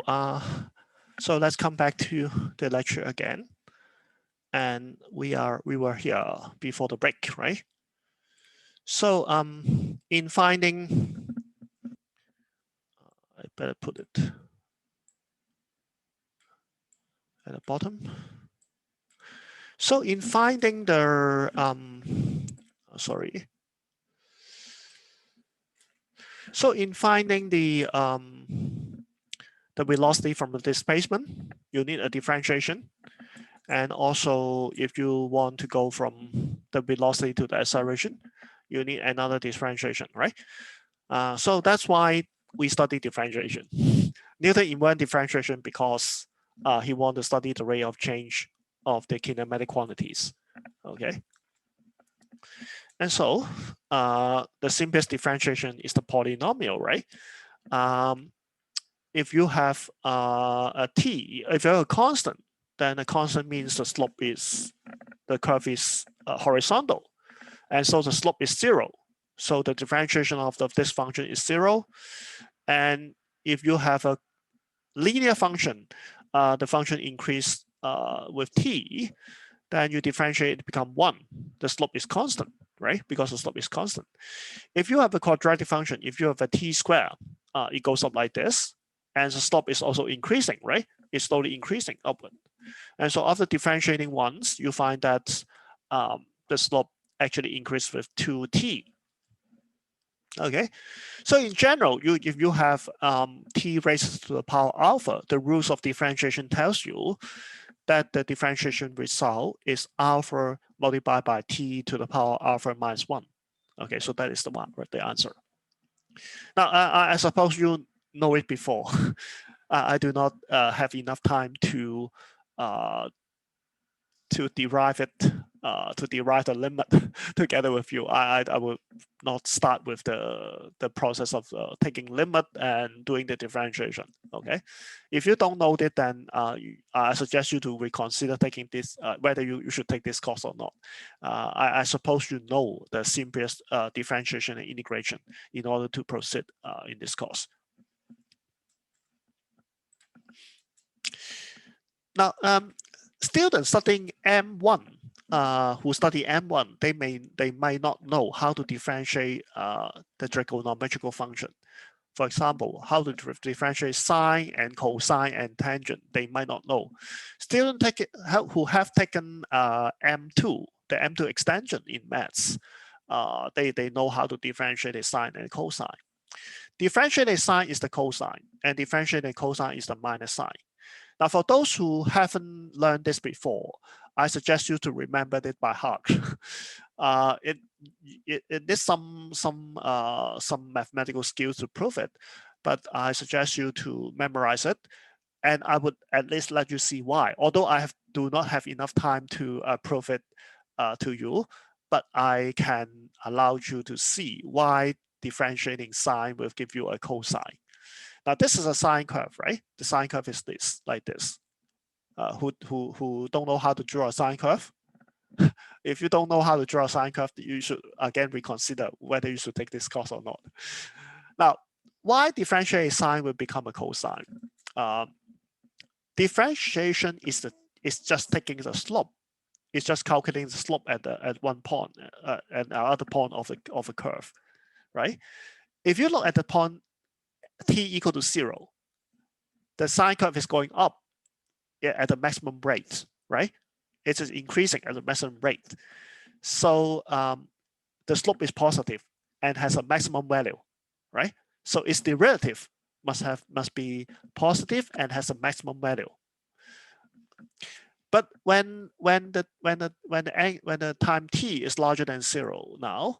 So let's come back to the lecture again. And we were here before the break, right? So in finding, I better put it at the bottom. So in finding the So in finding the velocity from the displacement, you need a differentiation. And also, if you want to go from the velocity to the acceleration, you need another differentiation, right? So that's why we study differentiation. Newton invented differentiation because he wanted to study the rate of change of the kinematic quantities. Okay. And so the simplest differentiation is the polynomial, right? If you have a t, if you have a constant, then a constant means the curve is horizontal. And so the slope is 0. So the differentiation of this function is 0. And if you have a linear function, the function increase with t, then you differentiate, it become 1. The slope is constant, right? Because the slope is constant. If you have a quadratic function, if you have a t square, it goes up like this. And the slope is also increasing, right? It's slowly increasing upward. And so after differentiating once, you find that the slope actually increases with 2t. Okay, so in general, if you have t raised to the power alpha, the rules of differentiation tells you that the differentiation result is alpha multiplied by t to the power alpha minus 1. Okay, so that is the one, right? The answer. Now, I suppose you know it before. I do not have enough time to derive it, to derive the limit together with you. I will not start with the process of taking limit and doing the differentiation. Okay, if you don't know it, then I suggest you to reconsider taking this, whether you should take this course or not. I suppose you know the simplest differentiation and integration in order to proceed in this course. Now, students studying M1, who study M1, they might not know how to differentiate the trigonometrical function. For example, how to differentiate sine and cosine and tangent, they might not know. Students who have taken M2, the M2 extension in maths, they know how to differentiate a sine and cosine. Differentiated sine is the cosine, and differentiated cosine is the minus sine. Now, for those who haven't learned this before, I suggest you to remember it by heart. It needs some mathematical skills to prove it, but I suggest you to memorize it, and I would at least let you see why. Although I do not have enough time to prove it to you, but I can allow you to see why differentiating sine will give you a cosine. Now this is a sine curve, right? The sine curve is this, like this. Who don't know how to draw a sine curve? If you don't know how to draw a sine curve, you should again reconsider whether you should take this course or not. Now, why differentiate sine will become a cosine? Differentiation is just taking the slope. It's just calculating the slope at one point and another point of a curve, right? If you look at the point t equal to 0, the sine curve is going up at the maximum rate, right? It is increasing at the maximum rate. So the slope is positive and has a maximum value, right? So its derivative must be positive and has a maximum value. But when the time t is larger than 0 now,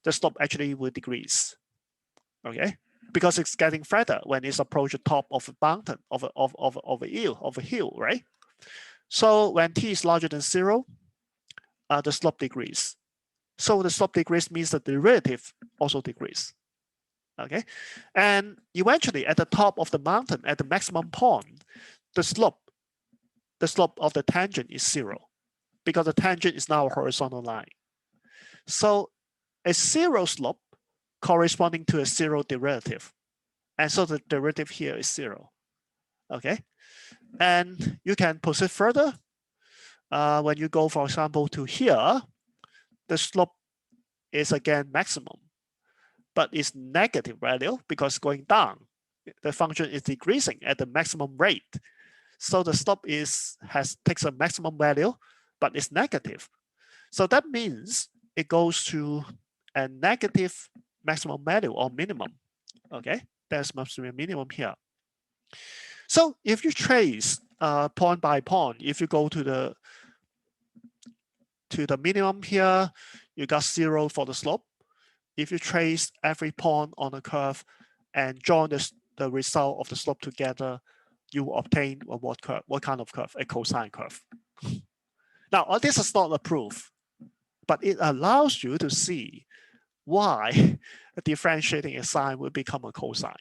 the slope actually will decrease. Okay, because it's getting flatter when it's approaching the top of a mountain, of a hill, right? So when t is larger than 0, the slope decreases. So the slope decrease means the derivative also decreases. Okay, and eventually at the top of the mountain, at the maximum point, the slope of the tangent is 0, because the tangent is now a horizontal line. So a 0 slope corresponding to a 0 derivative. And so the derivative here is 0. Okay, and you can proceed further. When you go, for example, to here, the slope is again maximum, but it's negative value because going down, the function is decreasing at the maximum rate. So the slope takes a maximum value, but it's negative. So that means it goes to a negative maximum value or minimum. Okay, there's maximum minimum here. So if you trace point by point, if you go to the minimum here, you got 0 for the slope. If you trace every point on the curve and join the result of the slope together, you will obtain what curve? What kind of curve? A cosine curve. Now, this is not a proof, but it allows you to see why differentiating a sine will become a cosine.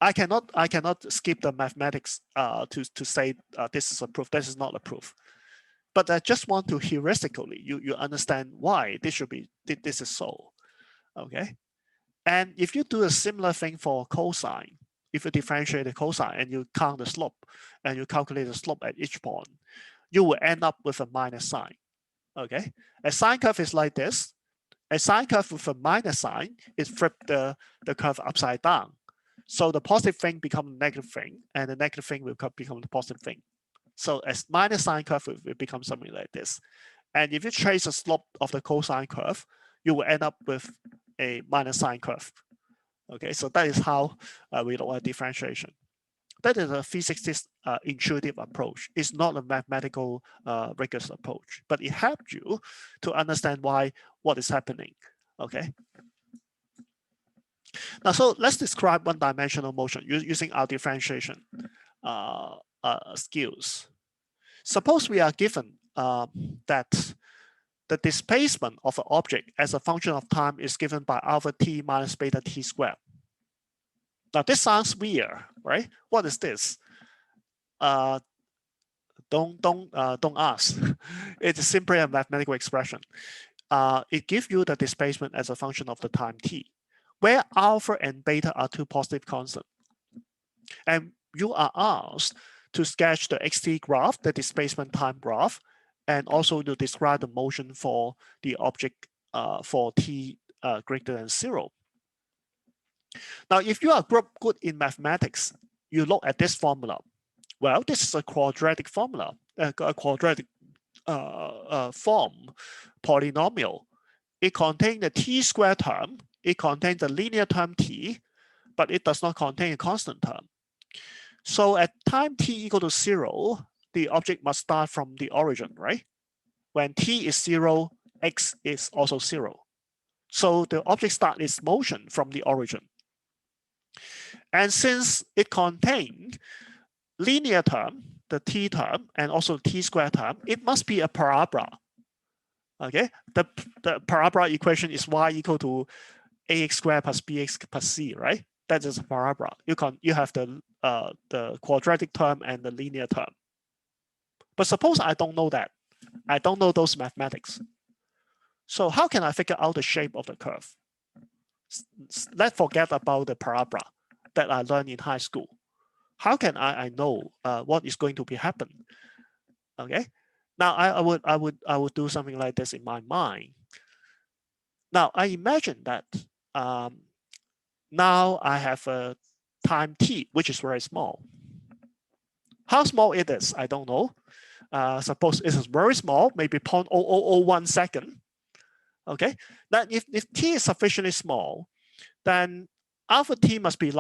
I cannot skip the mathematics to say this is a proof. This is not a proof. But I just want to heuristically you understand why this is so. Okay, and if you do a similar thing for cosine, if you differentiate the cosine and you count the slope and you calculate the slope at each point, you will end up with a minus sign. Okay, a sine curve is like this. A sine curve with a minus sign is flip the curve upside down. So the positive thing becomes the negative thing, and the negative thing will become the positive thing. So as minus sine curve will become something like this. And if you trace the slope of the cosine curve, you will end up with a minus sine curve. Okay, so that is how we look at differentiation. That is a physics intuitive approach. It's not a mathematical rigorous approach, but it helps you to understand what is happening. Okay. Now, so let's describe one-dimensional motion using our differentiation skills. Suppose we are given that the displacement of an object as a function of time is given by alpha t minus beta t squared. Now, this sounds weird, right? What is this? Don't ask. It's simply a mathematical expression. It gives you the displacement as a function of the time t, where alpha and beta are two positive constants. And you are asked to sketch the xt graph, the displacement time graph, and also to describe the motion for the object for t greater than 0. Now, if you are good in mathematics, you look at this formula. Well, this is a quadratic formula, a quadratic form polynomial. It contains the t squared term. It contains the linear term t, but it does not contain a constant term. So at time t equal to 0, the object must start from the origin, right? When t is 0, x is also 0. So the object starts its motion from the origin. And since it contains linear term, the t term, and also t squared term, it must be a parabola. Okay, the parabola equation is y equal to ax squared plus bx plus c, right? That is a parabola. You have the quadratic term and the linear term. But suppose I don't know that. I don't know those mathematics. So how can I figure out the shape of the curve? Let's forget about the parabola that I learned in high school. How can I know what is going to be happen? Okay. Now I would do something like this in my mind. Now I imagine that now I have a time t, which is very small. How small it is, I don't know. Suppose it is very small, maybe 0.0001 second. Okay. Then if t is sufficiently small, then alpha t must be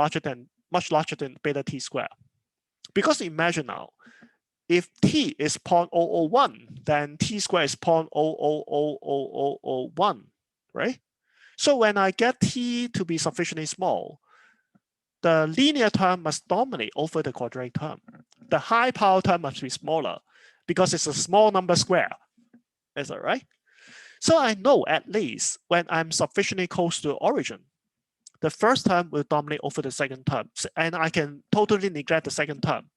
much larger than beta t squared. Because imagine now, if t is 0.001, then t squared is 0.000001, right? So when I get t to be sufficiently small, the linear term must dominate over the quadratic term. The high power term must be smaller because it's a small number square. Is that right? So I know at least when I'm sufficiently close to the origin, the first term will dominate over the second term, and I can totally neglect the second term.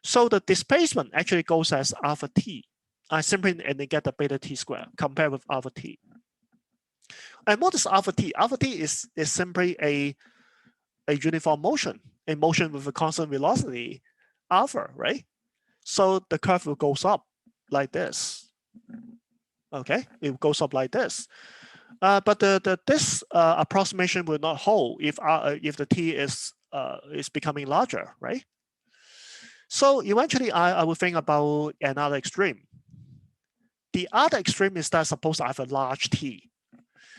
So the displacement actually goes as alpha t. I simply negate the beta t squared compared with alpha t. And what is alpha t? Alpha t is simply a uniform motion. a motion with a constant velocity, alpha, right? So the curve will goes up like this. Okay, it goes up like this. But this approximation will not hold if the t is becoming larger, right? So eventually, I will think about another extreme. The other extreme is that suppose I have a large t.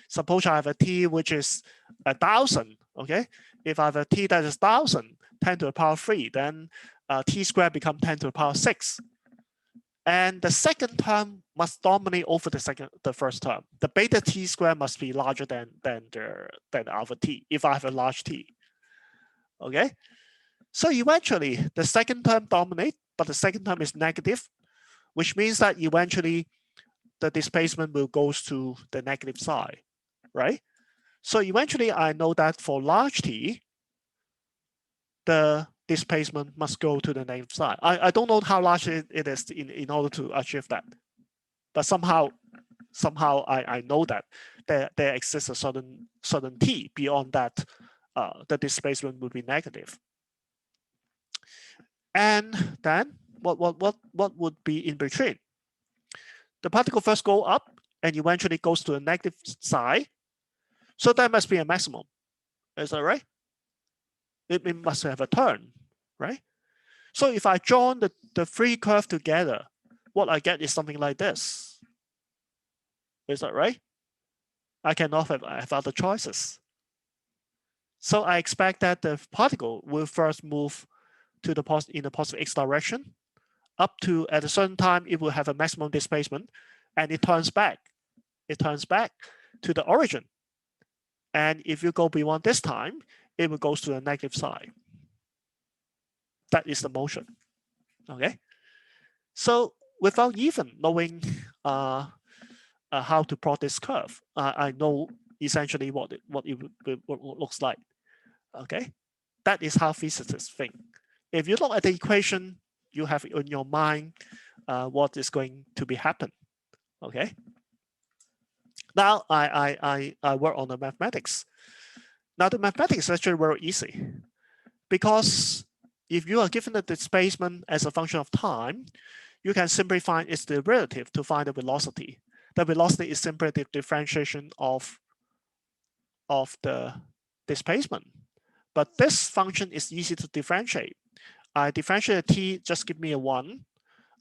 Suppose I have a t which is 1,000. Okay, if I have a t that is 1,000, 10 to the power 3, then t squared become 10 to the power 6. And the second term must dominate over the first term. The beta t squared must be larger than alpha t if I have a large t. Okay, so eventually the second term dominates, but the second term is negative, which means that eventually the displacement will go to the negative side, right? So eventually I know that for large t, the displacement must go to the negative side. I don't know how large it is in order to achieve that. But somehow I know that there exists a certain t beyond that the displacement will be negative. And then what would be in between? The particle first go up and eventually goes to the negative side. So that must be a maximum. Is that right? It must have a turn, right? So if I join the three curves together, what I get is something like this. Is that right? I cannot have other choices. So I expect that the particle will first move to in the positive x direction, up to at a certain time it will have a maximum displacement, and it turns back. It turns back to the origin. And if you go beyond this time, it will go to the negative side. That is the motion. Okay. So without even knowing how to plot this curve, I know essentially what it looks like. Okay, that is how physicists think. If you look at the equation, you have in your mind what is going to be happen. Okay. Now I work on the mathematics. Now the mathematics is actually very easy, because if you are given the displacement as a function of time, you can simply find its derivative to find the velocity. The velocity is simply the differentiation of the displacement. But this function is easy to differentiate. I differentiate t, just give me a 1.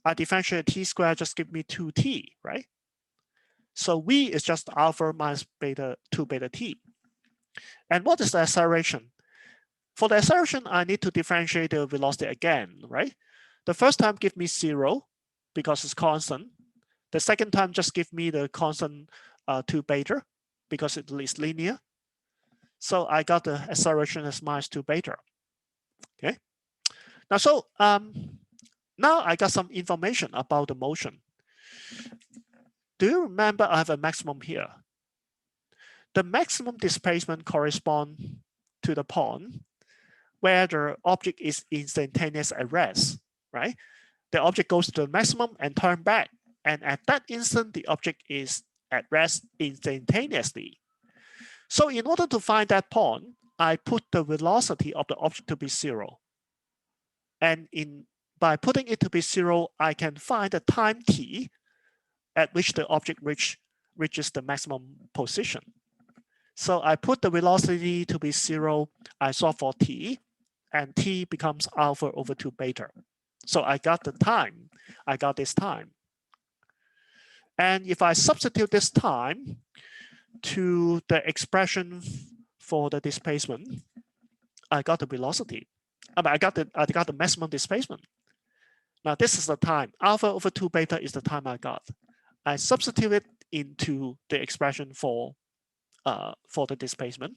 I differentiate t squared, just give me 2t, right? So v is just alpha minus beta 2 beta t. And what is the acceleration? For the acceleration, I need to differentiate the velocity again, right? The first time give me 0 because it's constant. The second time just give me the constant 2 beta because it is linear. So I got the acceleration as minus 2 beta. Okay. Now, so now I got some information about the motion. Do you remember I have a maximum here? The maximum displacement corresponds to the point where the object is instantaneous at rest, right? The object goes to the maximum and turn back. And at that instant, the object is at rest instantaneously. So in order to find that point, I put the velocity of the object to be 0. And by putting it to be 0, I can find the time t at which the object reaches the maximum position. So I put the velocity to be 0, I solve for t, and t becomes alpha over 2 beta. So I got the time, I got this time. And if I substitute this time to the expression for the displacement, I got the velocity. I got the maximum displacement. Now this is the time. Alpha over 2 beta is the time I got. I substitute it into the expression for the displacement.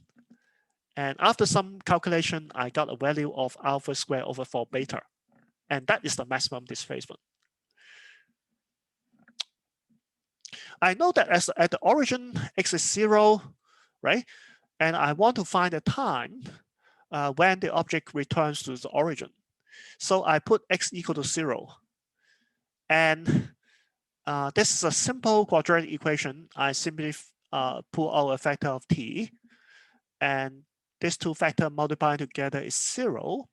And after some calculation, I got a value of alpha squared over 4 beta. And that is the maximum displacement. I know that as at the origin, x is 0, right? And I want to find the time when the object returns to the origin. So I put x equal to 0. And this is a simple quadratic equation. I simply pull out a factor of t. And these two factors multiplying together is 0.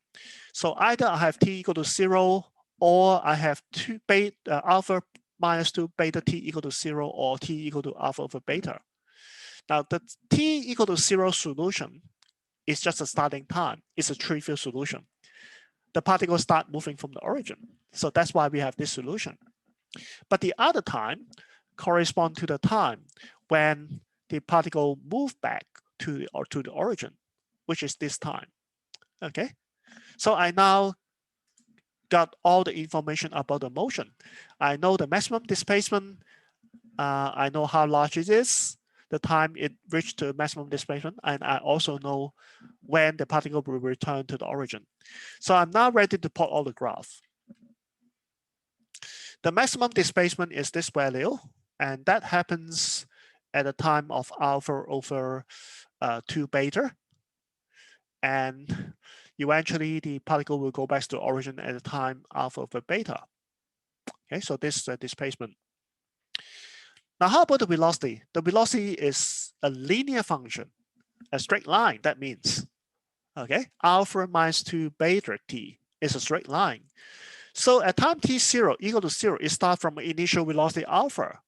So either I have t equal to 0, or I have alpha minus 2 beta t equal to 0, or t equal to alpha over beta. Now the t equal to 0 solution is just a starting time. It's a trivial solution. The particles start moving from the origin. So that's why we have this solution. But the other time corresponds to the time when the particle move back to the origin, which is this time. Okay, so I now got all the information about the motion. I know the maximum displacement. I know how large it is, the time it reached the maximum displacement, and I also know when the particle will return to the origin. So I'm now ready to plot all the graph. The maximum displacement is this value, and that happens at a time of alpha over 2 beta. And eventually the particle will go back to the origin at a time alpha over beta. Okay, so this is the displacement. Now, how about the velocity? The velocity is a linear function, a straight line, that means. Okay, alpha minus 2 beta t is a straight line. So at time t0 equal to 0, it starts from initial velocity alpha.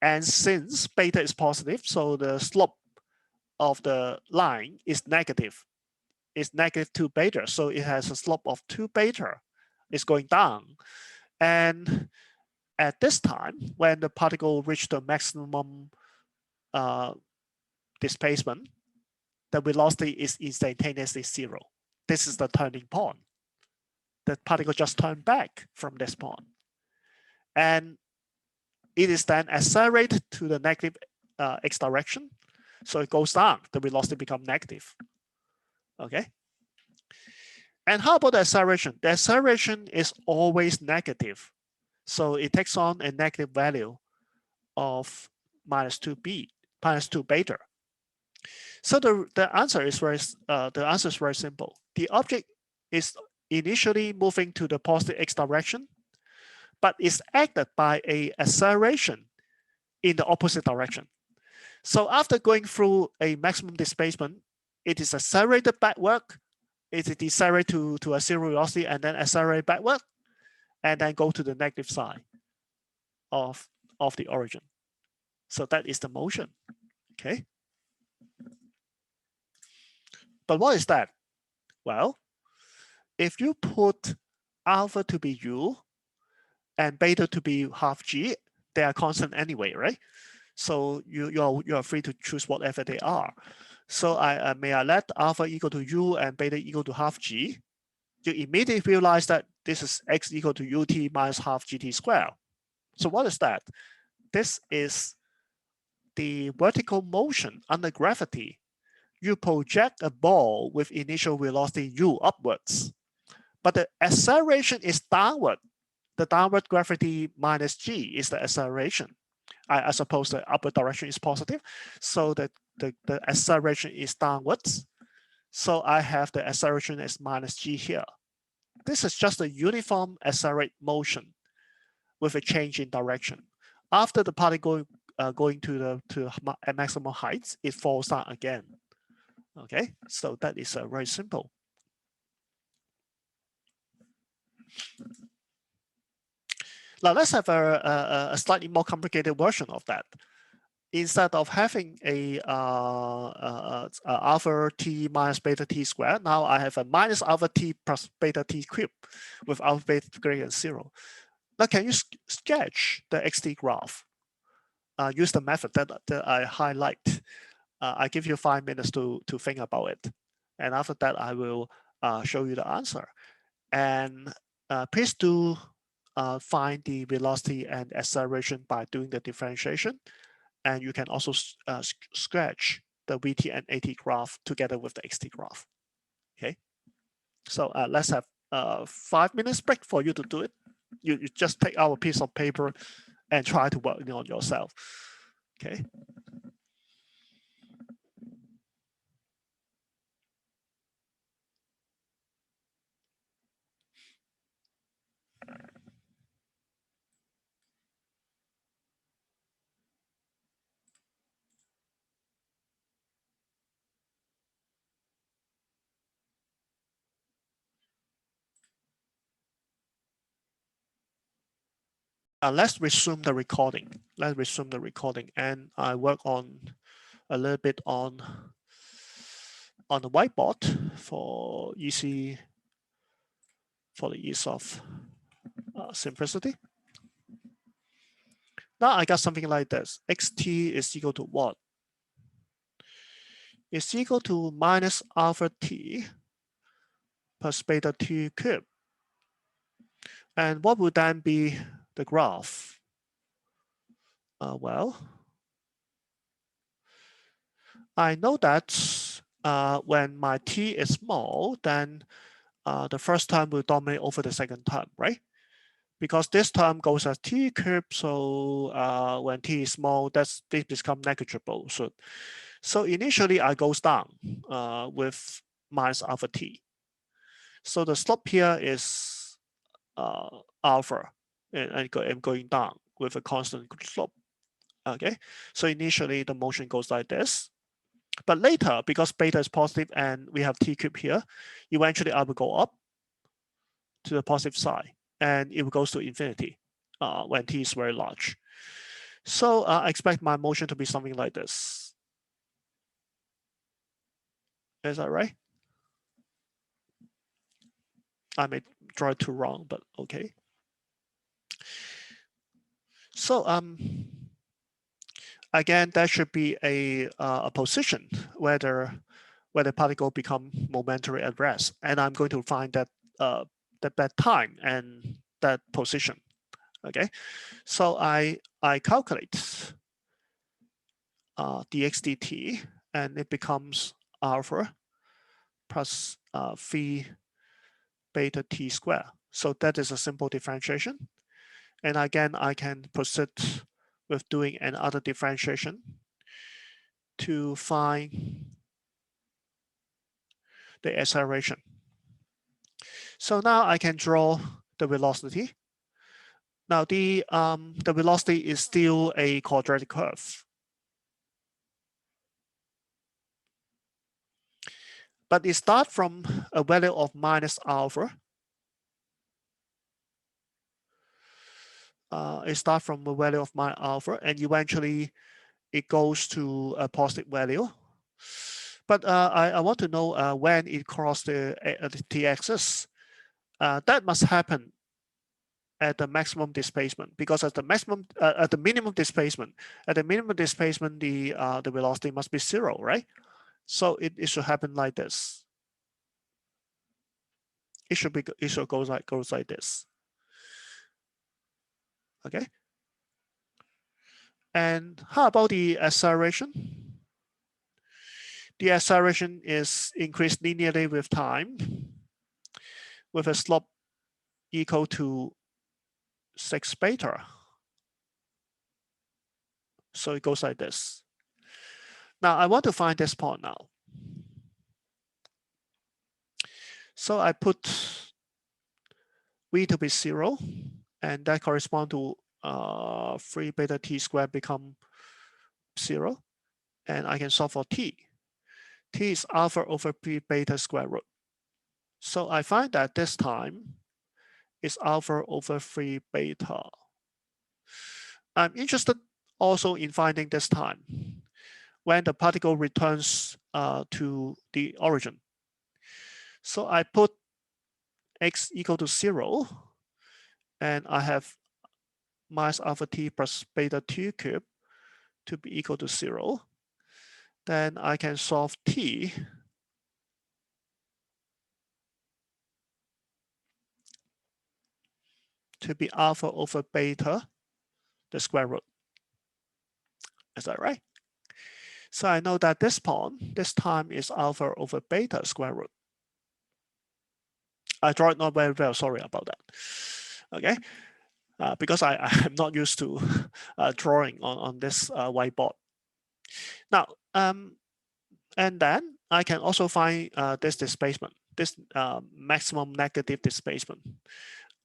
And since beta is positive, so the slope of the line is negative. It's negative 2 beta, so it has a slope of 2 beta. It's going down. And at this time, when the particle reaches the maximum displacement, the velocity is instantaneously 0. This is the turning point. The particle just turned back from this point. And it is then accelerated to the negative x direction. So it goes down, the velocity becomes negative. Okay. And how about the acceleration? The acceleration is always negative. So it takes on a negative value of minus 2 beta. So the answer is very simple. The object is initially moving to the positive x direction, but is acted by a acceleration in the opposite direction. So after going through a maximum displacement, it is accelerated backward. It is decelerated to a 0 velocity and then accelerate backward, and then go to the negative side of the origin. So that is the motion. Okay. But what is that? Well, if you put alpha to be u and beta to be half g, they are constant anyway, right? So you are free to choose whatever they are. So may I let alpha equal to u and beta equal to half g? You immediately realize that this is x equal to ut minus half gt squared. So what is that? This is the vertical motion under gravity. You project a ball with initial velocity u upwards, but the acceleration is downward. The downward gravity minus g is the acceleration. I suppose the upward direction is positive, so that the acceleration is downwards. So I have the acceleration as minus g here. This is just a uniform accelerate motion with a change in direction. After the particle going to maximum heights, it falls down again. Okay, so that is very simple. Now let's have a slightly more complicated version of that. Instead of having a alpha t minus beta t squared, now I have a minus alpha t plus beta t cubed with alpha beta greater than 0. Now can you sketch the xt graph? Use the method that I highlight. I give you 5 minutes to think about it. And after that, I will show you the answer. And please do find the velocity and acceleration by doing the differentiation. And you can also sketch the VT and AT graph together with the XT graph. Okay, so let's have 5 minutes break for you to do it. You just take out a piece of paper and try to work on yourself. Okay. Let's resume the recording. Let's resume the recording, and I work on a little bit on the whiteboard for the ease of simplicity. Now I got something like this. Xt is equal to what? It's equal to minus alpha t plus beta t cubed. And what would then be the graph? Well, I know that when my t is small, then the first term will dominate over the second term, right? Because this term goes as t cubed, so when t is small, this becomes negligible. So initially I goes down with minus alpha t. So the slope here is alpha, and I'm going down with a constant slope. Okay, so initially the motion goes like this, but later because beta is positive and we have t cubed here, eventually I will go up to the positive side, and it goes to infinity when t is very large. So I expect my motion to be something like this. Is that right? I may draw it too wrong, but okay. So again, that should be a position where the particle become momentary at rest, and I'm going to find that that time and that position. Okay, so I calculate dx dt, and it becomes alpha plus phi beta t square. So that is a simple differentiation. And again, I can proceed with doing another differentiation to find the acceleration. So now I can draw the velocity. Now the velocity is still a quadratic curve, but it starts from a value of minus alpha. It starts from a value of minus alpha, and eventually it goes to a positive value. But I want to know when it crosses the t-axis. That must happen at the maximum displacement, because at the minimum displacement, the velocity must be 0, right? So it should happen like this. It should goes like this. Okay. And how about the acceleration? The acceleration is increased linearly with time, with a slope equal to 6 beta. So it goes like this. Now I want to find this point now. So I put v to be 0, and that corresponds to 3 beta t squared become 0, and I can solve for t. T is alpha over 3 beta square root. So I find that this time is alpha over 3 beta. I'm interested also in finding this time when the particle returns to the origin. So I put x equal to 0, and I have minus alpha t plus beta t cubed to be equal to 0. Then I can solve t to be alpha over beta, the square root. Is that right? So I know that this point, this time is alpha over beta square root. I draw it not very well, sorry about that. Okay, because I am not used to drawing on this whiteboard. Now, and then I can also find this displacement, this maximum negative displacement.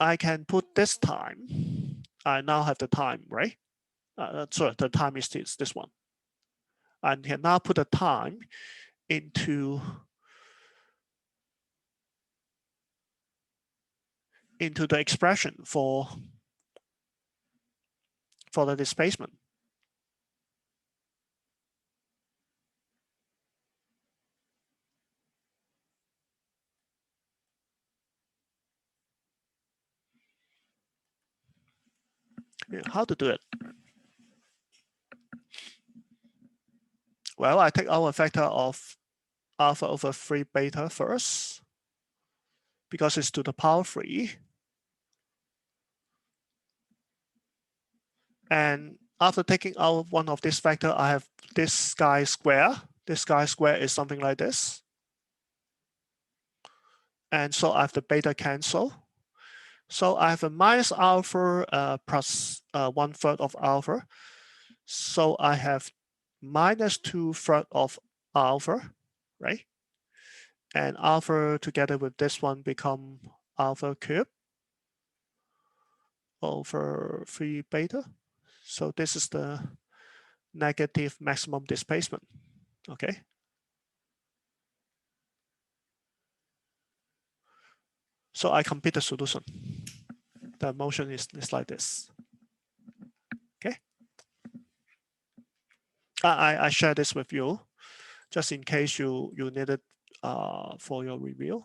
I can put this time. I now have the time, right? Sorry, the time is this one. I can now put the time into the expression for for the displacement. How to do it? Well, I take out a factor of alpha over 3 beta first, because it's to the power 3. And after taking out one of this factor, I have this guy square. This guy square is something like this. And so I have the beta cancel. So I have a minus alpha plus 1/3 of alpha. So I have minus 2/3 of alpha, right? And alpha together with this one become alpha cube over 3 beta. So this is the negative maximum displacement, okay? So I complete the solution. The motion is like this, okay? I share this with you, just in case you need it for your review.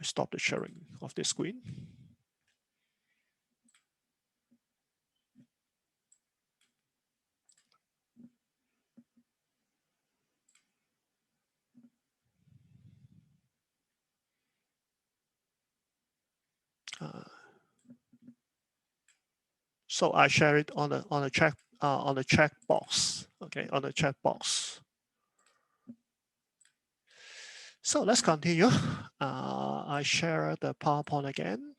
Stop the sharing of the screen. So I share it on the chat box, okay, on the chat box. So let's continue. I share the PowerPoint again.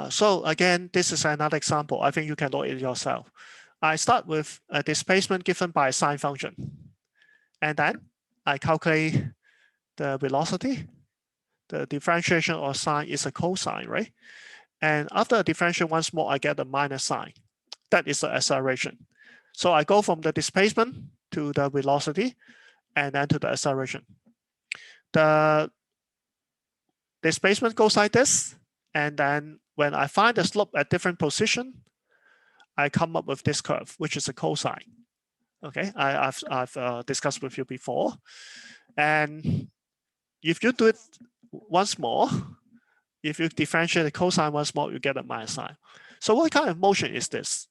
So again, this is another example. I think you can do it yourself. I start with a displacement given by a sine function. And then I calculate the velocity. The differentiation of sine is a cosine, right? And after a differentiation once more, I get a minus sign. That is the acceleration. So I go from the displacement to the velocity and then to the acceleration. The displacement goes like this. And then when I find the slope at different position, I come up with this curve, which is a cosine. Okay, I've discussed with you before. And if you do it once more, if you differentiate the cosine once more, you get a minus sign. So what kind of motion is this?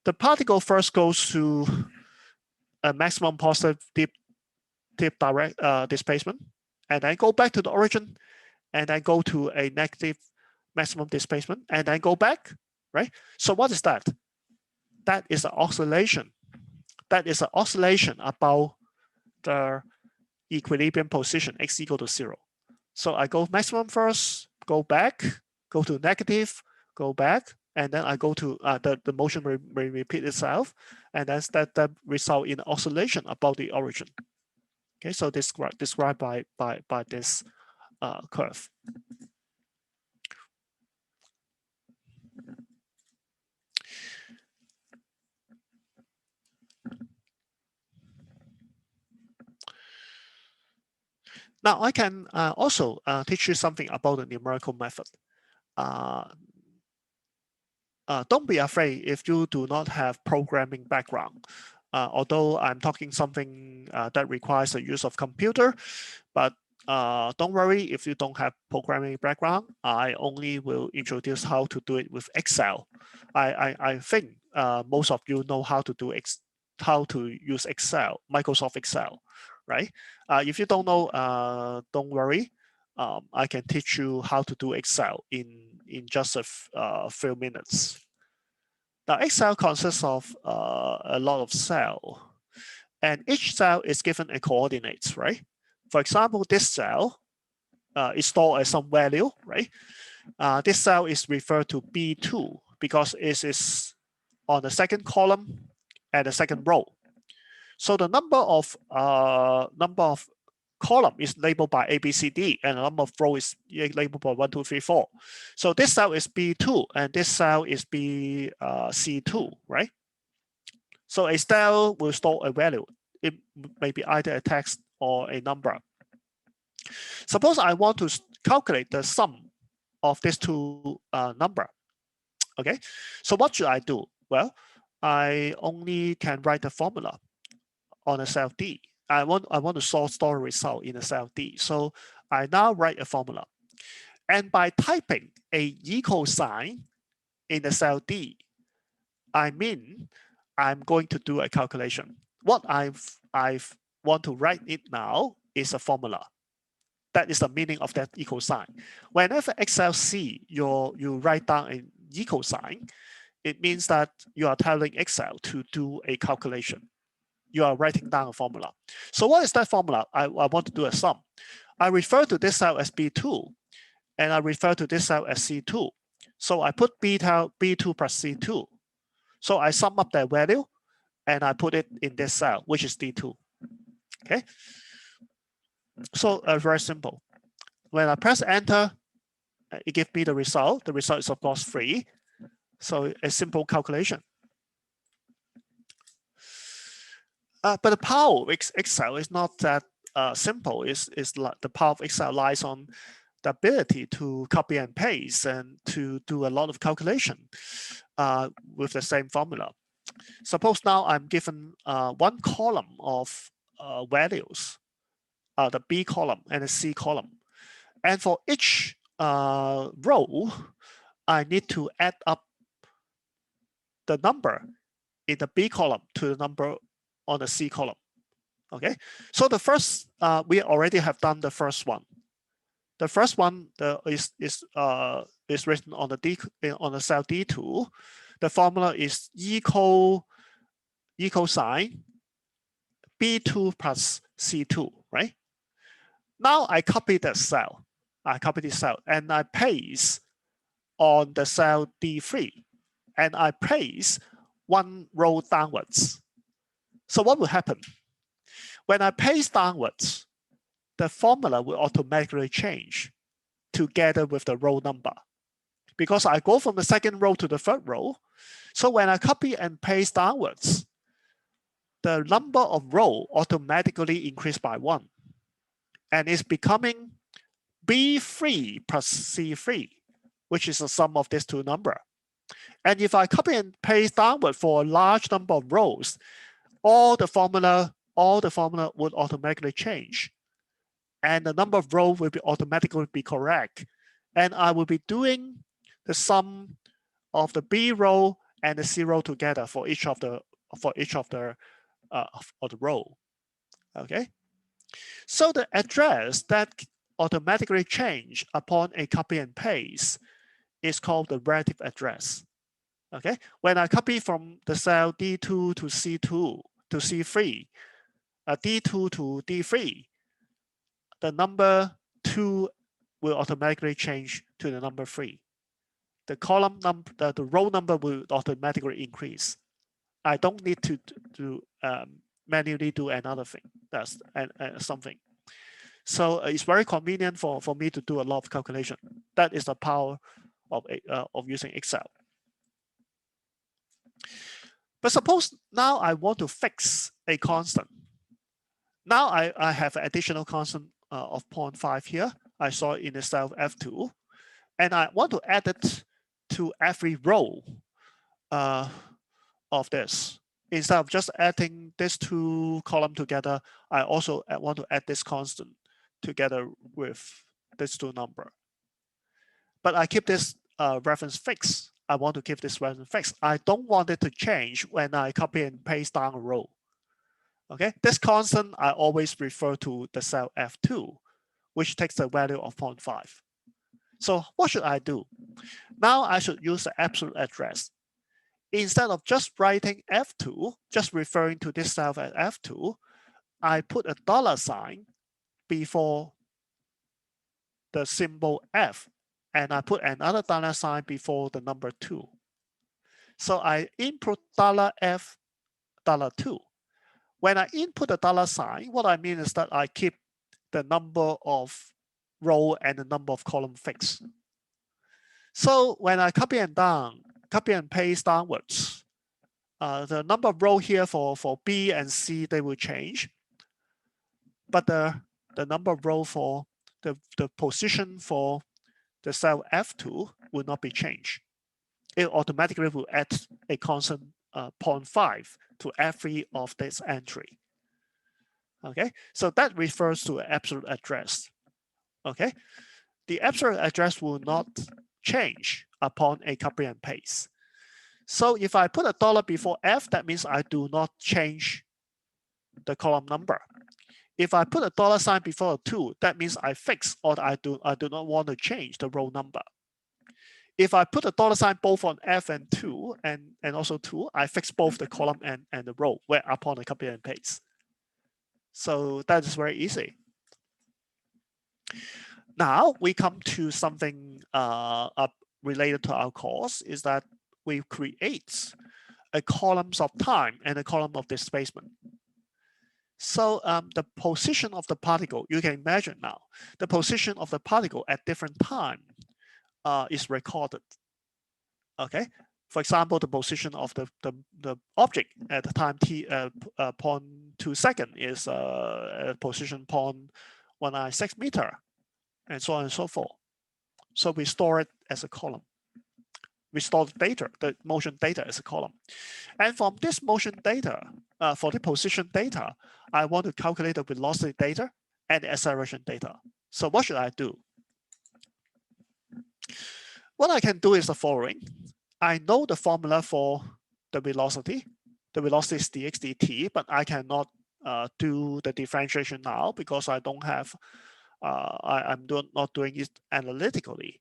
The particle first goes to a maximum positive deep direct displacement, and then go back to the origin, and then go to a negative maximum displacement, and then go back, right? So what is that? That is an oscillation. That is an oscillation about the equilibrium position, x equal to 0. So I go maximum first, go back, go to negative, go back, and then I go to the motion may repeat itself, and then that result in oscillation about the origin. Okay, so described by this curve. Now I can also teach you something about the numerical method. Don't be afraid if you do not have programming background. Although I'm talking something that requires the use of computer, but don't worry if you don't have programming background. I only will introduce how to do it with Excel. I think most of you know how to do how to use Excel, Microsoft Excel, right? If you don't know, don't worry. I can teach you how to do Excel in just a few minutes. Now, Excel consists of a lot of cells, and each cell is given a coordinates, right? For example, this cell is stored as some value, right? This cell is referred to B2 because it is on the second column and the second row. So the number of column is labeled by A, B, C, D, and the number of row is labeled by 1, 2, 3, 4. So this cell is B2, and this cell is C2, right? So a cell will store a value. it may be either a text or a number. Suppose I want to calculate the sum of these two number. Okay, so what should I do? Well, I only can write the formula on a cell D. I want to store the result in a cell D. So I now write a formula. And by typing a equal sign in the cell D, I mean I'm going to do a calculation. What I've want to write it now is a formula. That is the meaning of that equal sign. Whenever Excel see you write down an equal sign, it means that you are telling Excel to do a calculation. You are writing down a formula. So what is that formula? I want to do a sum. I refer to this cell as B2, and I refer to this cell as C2. So I put B2 plus C2. So I sum up that value, and I put it in this cell, which is D2. Okay. So very simple. When I press enter, it gives me the result. The result is of course 3. So a simple calculation. But the power of Excel is not that simple. It's the power of Excel lies on the ability to copy and paste and to do a lot of calculation with the same formula. Suppose now I'm given one column of values, the B column and the C column. And for each row, I need to add up the number in the B column to the number on the C column. Okay, so the first, we already have done the first one. The first one is written on the cell D2. The formula is equal sign B2 plus C2, right? Now I copy that cell. I copy this cell and I paste on the cell D3, and I place one row downwards. So what will happen? When I paste downwards, the formula will automatically change together with the row number, because I go from the second row to the third row. So when I copy and paste downwards, the number of rows automatically increase by 1. And it's becoming B3 plus C3, which is the sum of these two numbers. And if I copy and paste downward for a large number of rows, all the formula would automatically change. And the number of rows will automatically be correct. And I will be doing the sum of the B row and the C row together for each of the row. Okay. So the address that automatically change upon a copy and paste is called the relative address. Okay. When I copy from the cell D2 to C2 to C3, D2 to D3, the number 2 will automatically change to the number 3. The column number, the row number will automatically increase. I don't need to manually do another thing. That's something. So it's very convenient for me to do a lot of calculation. That is the power of using Excel. But suppose now I want to fix a constant. Now I have an additional constant of 0.5 here. I saw it in the cell F2. And I want to add it to every row of this. Instead of just adding these two columns together, I also want to add this constant together with these two numbers. But I keep this reference fixed. I want to keep this reference fixed. I don't want it to change when I copy and paste down a row. Okay, this constant I always refer to the cell F2, which takes the value of 0.5. So what should I do? Now I should use the absolute address. Instead of just writing F2, just referring to this cell as F2, I put a $sign before the symbol F, and I put another $sign before the number 2. So I input $F, $2. When I input the $sign, what I mean is that I keep the number of row and the number of column fixed. So when I copy and paste downwards, the number of row here for B and C, they will change, but the number of row for the position for the cell F2 will not be changed. It automatically will add a constant 0.5 to every of this entry. Okay, so that refers to absolute address. Okay, the absolute address will not change upon a copy and paste. So if I put a dollar before F, that means I do not change the column number. If I put a dollar sign before a 2, that means I fix or I do not want to change the row number. If I put a dollar sign both on F and 2 and also 2, I fix both the column and the row where upon a copy and paste. So that is very easy. Now we come to something related to our course, is that we create a columns of time and a column of displacement. So the position of the particle, you can imagine now, the position of the particle at different time is recorded. Okay, for example, the position of the object at the time t 0.2 second is position 0.196 meter, and so on and so forth. So we store it as a column. We store the data, the motion data as a column. And from this motion data, for the position data, I want to calculate the velocity data and the acceleration data. So what should I do? What I can do is the following. I know the formula for the velocity. The velocity is dx dt, but I cannot do the differentiation now because I don't have, I'm not doing it analytically.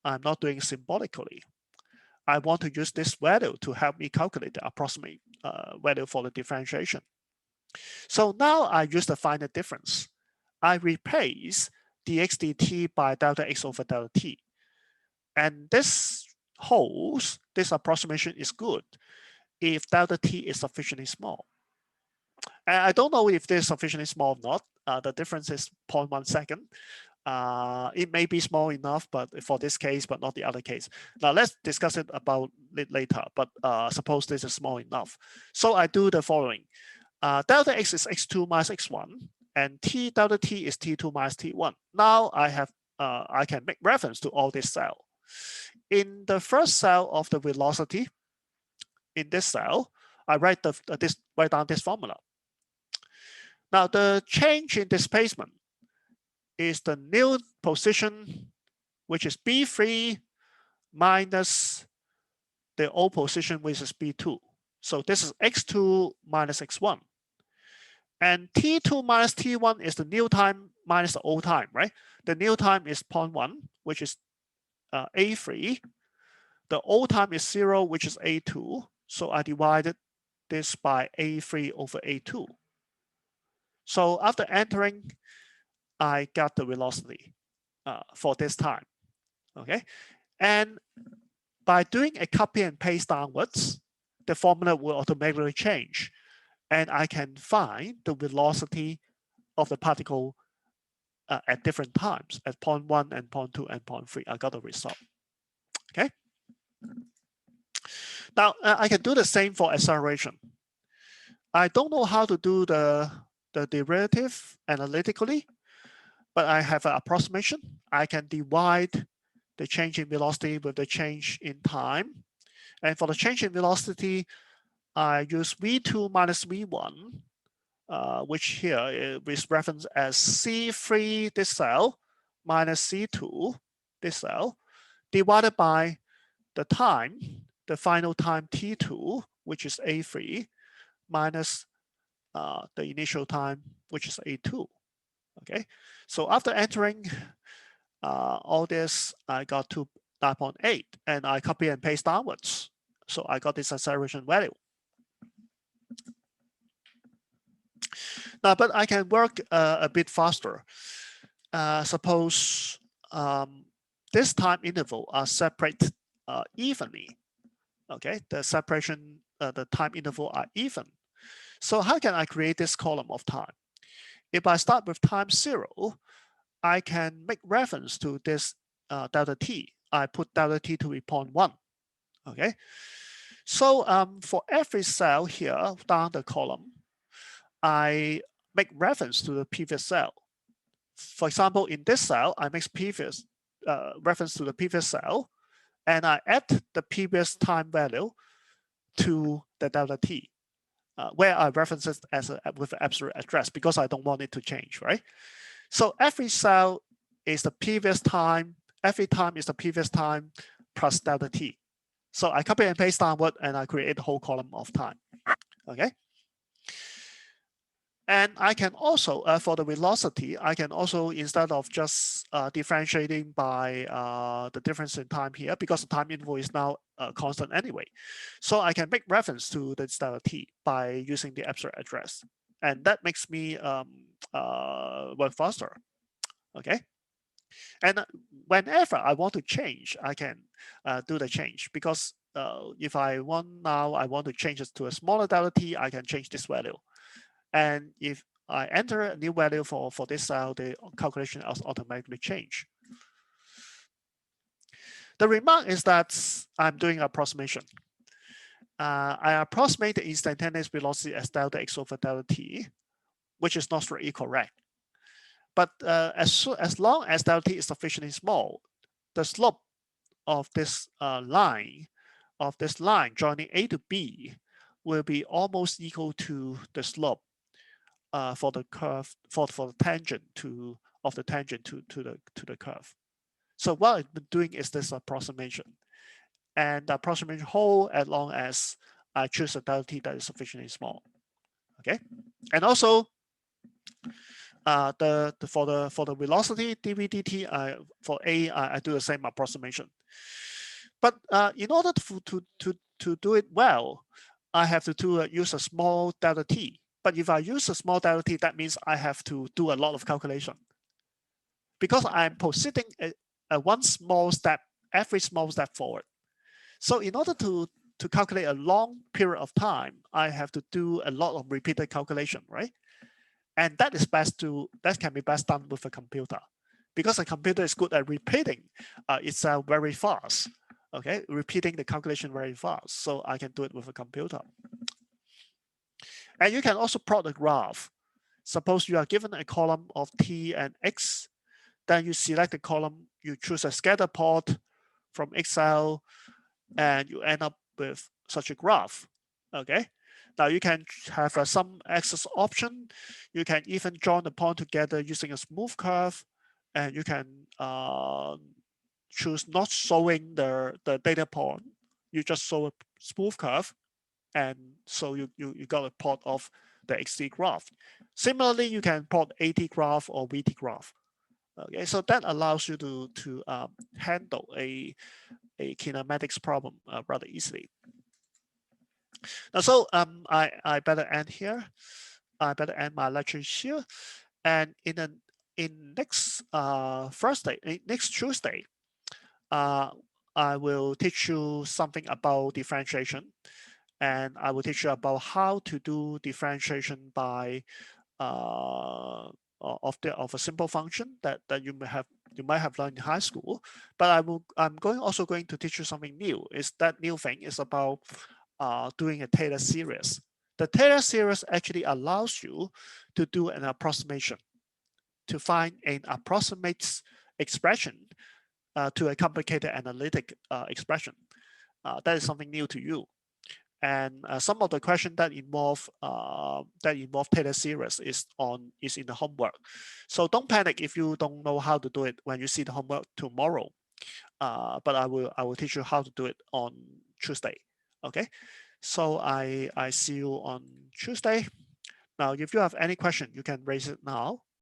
I'm not doing it symbolically. I want to use this value to help me calculate the approximate value for the differentiation. So now I use the finite difference. I replace dx dt by delta x over delta t. And this holds, this approximation is good if delta t is sufficiently small. And I don't know if this is sufficiently small or not. The difference is 0.1 second. It may be small enough, but for this case, but not the other case. Now let's discuss it about it later, but suppose this is small enough. So I do the following. Delta x is x2 minus x1, and delta t is t2 minus t1. Now I have, I can make reference to all this cell. In the first cell of the velocity, in this cell, I write write down this formula. Now the change in displacement is the new position, which is B3 minus the old position, which is B2. So this is x2 minus x1. And t2 minus t1 is the new time minus the old time, right? The new time is 0.1, which is A3. The old time is 0, which is A2. So I divided this by A3 over A2. So after entering, I got the velocity for this time, okay? And by doing a copy and paste downwards, the formula will automatically change. And I can find the velocity of the particle at different times, at 0.1 and 0.2 and 0.3. I got the result, okay? Now, I can do the same for acceleration. I don't know how to do the derivative analytically, but I have an approximation. I can divide the change in velocity with the change in time. And for the change in velocity, I use V2 minus V1, which here is referenced as C3, this cell, minus C2, this cell, divided by the time, the final time T2, which is A3, minus the initial time, which is A2. Okay, so after entering all this, I got to 9.8, and I copy and paste downwards. So I got this acceleration value. Now, but I can work a bit faster. Suppose this time interval are separated evenly. Okay, the separation, the time interval are even. So how can I create this column of time? If I start with time 0, I can make reference to this delta t. I put delta t to be 0.1. Okay. So for every cell here down the column, I make reference to the previous cell. For example, in this cell, I make previous reference to the previous cell, and I add the previous time value to the delta t, where I reference it as with an absolute address because I don't want it to change, right? So every cell is the previous time, every time is the previous time plus delta t. So I copy and paste downward and I create a whole column of time, okay? And I can also, for the velocity, I can also, instead of just differentiating by the difference in time here, because the time interval is now constant anyway. So I can make reference to the delta t by using the absolute address. And that makes me work faster, okay? And whenever I want to change, I can do the change because if I want to change it to a smaller delta t, I can change this value. And if I enter a new value for this cell, the calculation automatically change. The remark is that I'm doing approximation. I approximate the instantaneous velocity as delta x over delta t, which is not strictly correct. But as long as delta t is sufficiently small, the slope of this line joining A to B will be almost equal to the slope for the curve for the tangent of the tangent to the curve. So what I've been doing is this approximation, and the approximation hold as long as I choose a delta t that is sufficiently small. Okay, and also for the velocity dv dt, for a I do the same approximation. But in order to do it well, I have to use a small delta t. But if I use a small delta t, that means I have to do a lot of calculation. Because I'm proceeding one small step, every small step forward. So in order to calculate a long period of time, I have to do a lot of repeated calculation, right? And that can be best done with a computer, because a computer is good at repeating itself very fast. Okay, repeating the calculation very fast. So I can do it with a computer. And you can also plot a graph. Suppose you are given a column of t and x, then you select the column, you choose a scatter plot from Excel, and you end up with such a graph. Okay. Now you can have some axis option. You can even join the point together using a smooth curve, and you can choose not showing the data point. You just show a smooth curve, and so you got a plot of the XT graph. Similarly, you can plot AT graph or VT graph. Okay, so that allows you to handle a kinematics problem rather easily. Now, so I better end here. I better end my lecture here. And in next next Tuesday, I will teach you something about differentiation, and I will teach you about how to do differentiation by of a simple function that you might have learned in high school. But I'm also going to teach you something new. Is that new thing is about doing a Taylor series. The Taylor series actually allows you to do an approximation, to find an approximate expression to a complicated analytic expression. That is something new to you. And some of the questions that involve Taylor series is in the homework. So don't panic if you don't know how to do it when you see the homework tomorrow. But I will teach you how to do it on Tuesday. Okay. So I see you on Tuesday. Now, if you have any question, you can raise it now.